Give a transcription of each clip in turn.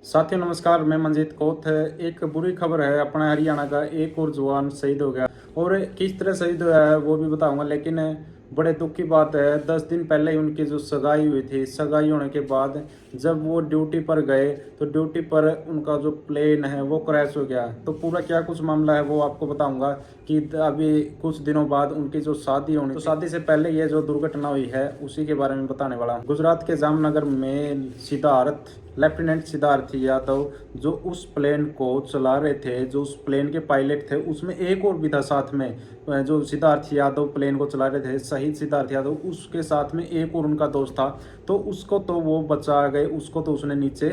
साथियों नमस्कार, मैं मंजीत कोथ। एक बुरी खबर है, अपना हरियाणा का एक और जवान शहीद हो गया और किस तरह शहीद हुआ है वो भी बताऊंगा। लेकिन बड़े दुख की बात है, 10 दिन पहले ही उनकी जो सगाई हुई थी, सगाई होने के बाद जब वो ड्यूटी पर गए तो ड्यूटी पर उनका जो प्लेन है वो क्रैश हो गया। तो पूरा क्या कुछ मामला है वो आपको बताऊंगा कि अभी कुछ दिनों बाद उनकी जो शादी होनी, तो शादी से पहले ये जो दुर्घटना हुई है उसी के बारे में बताने वाला हूं। गुजरात के जामनगर में लेफ्टिनेंट सिद्धार्थ यादव जो उस प्लेन को चला रहे थे, जो उस प्लेन के पायलट थे, उसमें एक और भी था साथ में। जो सिद्धार्थ यादव प्लेन को चला रहे थे, शहीद सिद्धार्थ यादव, उसके साथ में एक और उनका दोस्त था। तो उसको तो वो बचा गए, उसको तो उसने नीचे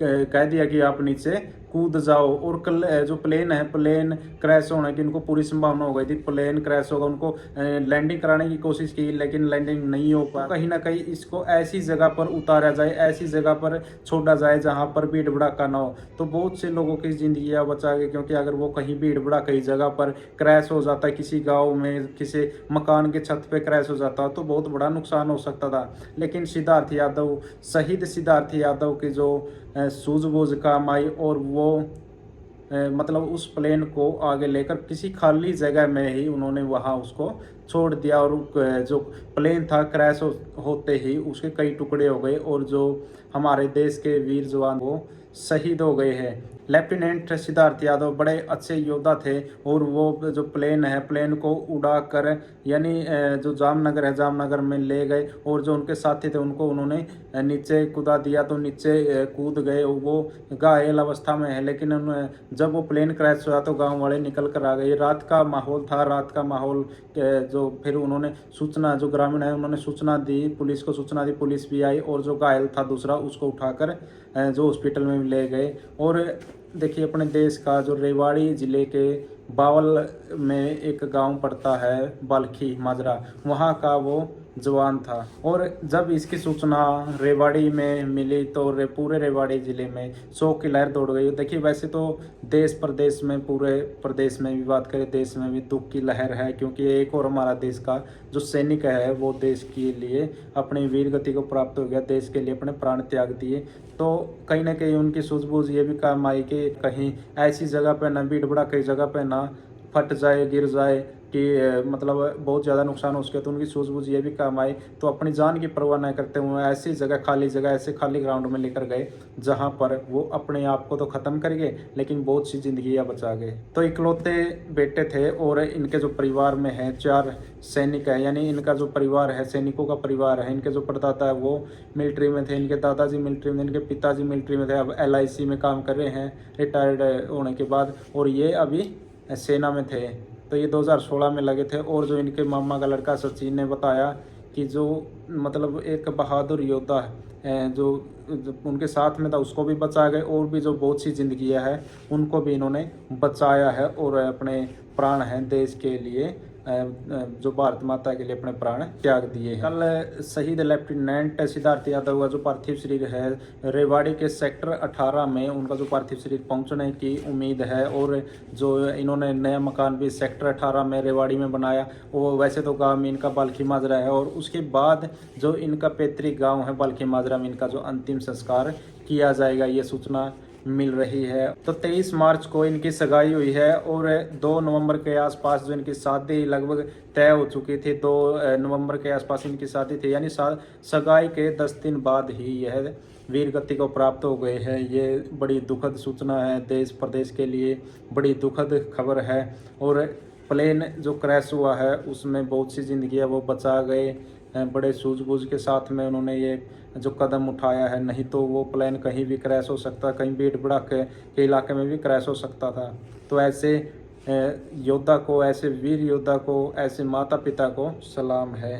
कह दिया कि आप नीचे कूद जाओ। और कल जो प्लेन है, प्लेन क्रैश होने की उनको पूरी संभावना हो गई थी, प्लेन क्रैश होगा। उनको लैंडिंग कराने की कोशिश की लेकिन लैंडिंग नहीं हो पाया। कहीं ना कहीं इसको ऐसी जगह पर उतारा जाए, ऐसी जगह पर छोड़ा जाए जहां पर भीड़ भड़ाका ना हो, तो बहुत से लोगों की जिंदगियां बचा गई। क्योंकि अगर वो कहीं भीड़ भड़ाका की जगह पर क्रैश हो जाता, किसी गाँव में किसी मकान के छत पर क्रैश हो जाता, तो बहुत बड़ा नुकसान हो सकता था। लेकिन सिद्धार्थ यादव, शहीद सिद्धार्थ यादव की जो सूझबूझ काम आई और वो मतलब उस प्लेन को आगे लेकर किसी खाली जगह में ही उन्होंने वहां उसको छोड़ दिया। और जो प्लेन था क्रैश होते ही उसके कई टुकड़े हो गए और जो हमारे देश के वीर जवान वो शहीद हो गए हैं। लेफ्टिनेंट सिद्धार्थ यादव बड़े अच्छे योद्धा थे और वो जो प्लेन है, प्लेन को उड़ाकर यानी जो जामनगर है, जामनगर में ले गए और जो उनके साथी थे उनको उन्होंने नीचे कूदा दिया। तो नीचे कूद गए, वो घायल अवस्था में है। लेकिन जब वो प्लेन क्रैश हुआ तो गांव वाले निकल कर आ गए। रात का माहौल था, रात का माहौल जो फिर उन्होंने सूचना, जो ग्रामीण है उन्होंने सूचना दी, पुलिस को सूचना दी, पुलिस भी आई और जो घायल था दूसरा उसको उठाकर जो हॉस्पिटल में ले गए। और देखिए, अपने देश का जो रेवाड़ी जिले के बावल में एक गांव पड़ता है बाल्खी माजरा, वहां का वो जवान था। और जब इसकी सूचना रेवाड़ी में मिली तो पूरे रेवाड़ी जिले में शोक की लहर दौड़ गई। देखिए, वैसे तो देश प्रदेश में, पूरे प्रदेश में भी बात करें, देश में भी दुख की लहर है। क्योंकि एक और हमारा देश का जो सैनिक है वो देश के लिए अपनी वीर गति को प्राप्त हो गया, देश के लिए अपने प्राण त्याग दिए। तो कहीं ना कहीं उनकी सूझबूझ ये भी काम आई कि कहीं ऐसी जगह पर ना, भीड़ भड़ाका जगह पर ना फट जाए, गिर जाए कि मतलब बहुत ज़्यादा नुकसान हो सके। तो उनकी सूझबूझ ये भी काम आई, तो अपनी जान की परवाह न करते हुए ऐसी जगह, खाली जगह, ऐसे खाली ग्राउंड में लेकर गए जहां पर वो अपने आप को तो ख़त्म कर गए लेकिन बहुत सी जिंदगियां बचा गए। तो इकलौते बेटे थे और इनके जो परिवार में है 4 सैनिक है, यानी इनका जो परिवार है, सैनिकों का परिवार है। इनके जो परदाता है वो मिलिट्री में थे, इनके दादाजी मिलिट्री में, इनके पिताजी मिलिट्री में थे, अब LIC में काम कर रहे हैं रिटायर्ड होने के बाद, और ये अभी सेना में थे। तो ये 2016 में लगे थे। और जो इनके मामा का लड़का सचिन ने बताया कि जो मतलब एक बहादुर योद्धा है जो उनके साथ में था, उसको भी बचा गए और भी जो बहुत सी जिंदगियां हैं उनको भी इन्होंने बचाया है और अपने प्राण हैं देश के लिए, जो भारत माता के लिए अपने प्राण त्याग दिए हैं। कल शहीद लेफ्टिनेंट सिद्धार्थ यादव का जो पार्थिव शरीर है, रेवाड़ी के सेक्टर 18 में उनका जो पार्थिव शरीर पहुंचने की उम्मीद है। और जो इन्होंने नया मकान भी सेक्टर 18 में रेवाड़ी में बनाया, वो वैसे तो गाँव में इनका बाल्खी माजरा है, और उसके बाद जो इनका पैतृक गाँव है बाल्खी माजरा में इनका जो अंतिम संस्कार किया जाएगा, ये सूचना मिल रही है। तो 23 मार्च को इनकी सगाई हुई है और 2 नवंबर के आसपास जो इनकी शादी लगभग तय हो चुकी थी। 2 नवंबर के आसपास इनकी शादी थी, यानी सगाई के 10 दिन बाद ही यह वीर गति को प्राप्त हो गए हैं। ये बड़ी दुखद सूचना है, देश प्रदेश के लिए बड़ी दुखद खबर है। और प्लेन जो क्रैश हुआ है उसमें बहुत सी जिंदगियां वो बचा गए, बड़े सूझबूझ के साथ में उन्होंने ये जो कदम उठाया है। नहीं तो वो प्लेन कहीं भी क्रैश हो सकता, कहीं भीड़ भड़ाके के इलाके में भी क्रैश हो सकता था। तो ऐसे योद्धा को, ऐसे वीर योद्धा को, ऐसे माता पिता को सलाम है।